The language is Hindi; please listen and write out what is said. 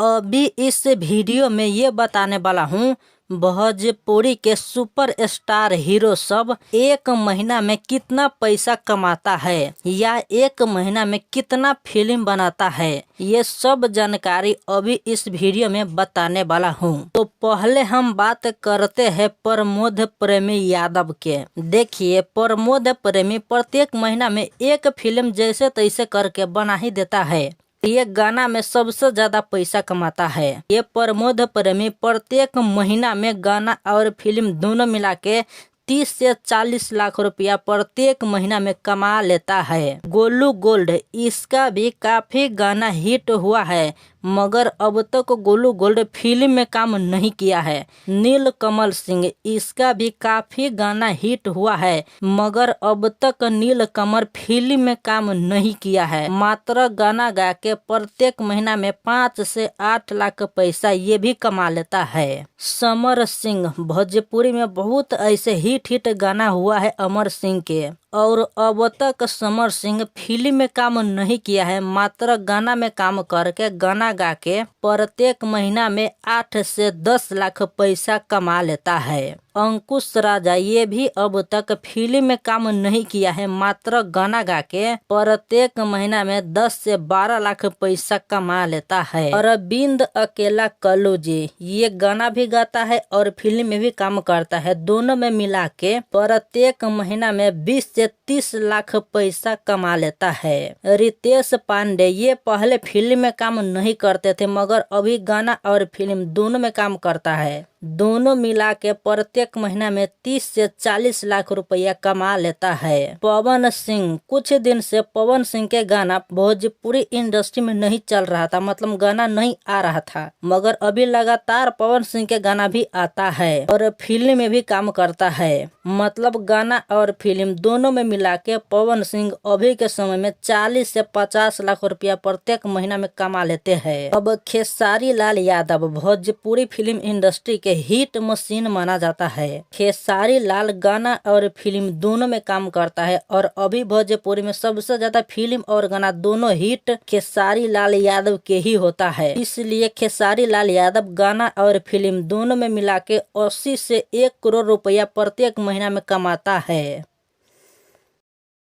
अभी इस वीडियो में ये बताने वाला हूँ भोजपुरी के सुपर स्टार हीरो सब एक महीना में कितना पैसा कमाता है या एक महीना में कितना फिल्म बनाता है। ये सब जानकारी अभी इस वीडियो में बताने वाला हूँ। तो पहले हम बात करते हैं प्रमोद प्रेमी यादव के। देखिए, प्रमोद प्रेमी प्रत्येक महीना में एक फिल्म जैसे तैसे करके बना ही देता है। ये गाना में सबसे ज्यादा पैसा कमाता है। ये प्रमोद प्रेमी प्रत्येक महीना में गाना और फिल्म दोनों मिला के 30 से 40 लाख रुपया प्रत्येक महीना में कमा लेता है। गोलू गोल्ड, इसका भी काफी गाना हिट हुआ है मगर अब तक गोलू गोल्ड फिल्म में काम नहीं किया है। नीलकमल सिंह, इसका भी काफी गाना हिट हुआ है मगर अब तक नीलकमल फिल्म में काम नहीं किया है। मात्र गाना गा के प्रत्येक महीना में 5 से 8 लाख पैसा ये भी कमा लेता है। समर सिंह, भोजपुरी में बहुत ऐसे हिट गाना हुआ है अमर सिंह के, और अब तक समर सिंह फिल्म में काम नहीं किया है। मात्र गाना में काम करके गाना गा के प्रत्येक महीना में 8 से 10 लाख पैसा कमा लेता है। अंकुश राजा, ये भी अब तक फिल्म में काम नहीं किया है। मात्र गाना गा के प्रत्येक महीना में 10 से 12 लाख पैसा कमा लेता है। अरविंद अकेला कल्लू जी, ये गाना भी गाता है और फिल्म में भी काम करता है। दोनों में मिला के प्रत्येक महीना में 20 से 30 लाख पैसा कमा लेता है। रितेश पांडे, ये पहले फिल्म में काम नहीं करते थे मगर अभी गाना और फिल्म दोनों में काम करता है। दोनों मिला के प्रत्येक महीना में 30 से 40 लाख रुपया कमा लेता है। पवन सिंह, कुछ दिन से पवन सिंह के गाना भोजपुरी इंडस्ट्री में नहीं चल रहा था, मतलब गाना नहीं आ रहा था, मगर अभी लगातार पवन सिंह के गाना भी आता है और फिल्म में भी काम करता है। मतलब गाना और फिल्म दोनों में मिला के पवन सिंह अभी के समय में 40 से 50 लाख रुपया प्रत्येक महीना में कमा लेते हैं। अब खेसारी लाल यादव भोजपुरी फिल्म इंडस्ट्री के हिट मशीन माना जाता है। खेसारी लाल गाना और फिल्म दोनों में काम करता है और अभी भोजपुरी में सबसे ज्यादा फिल्म और गाना दोनों हिट खेसारी लाल यादव के ही होता है। इसलिए खेसारी लाल यादव गाना और फिल्म दोनों में मिला के 80 से 1 करोड़ रुपया प्रत्येक महीना में कमाता है।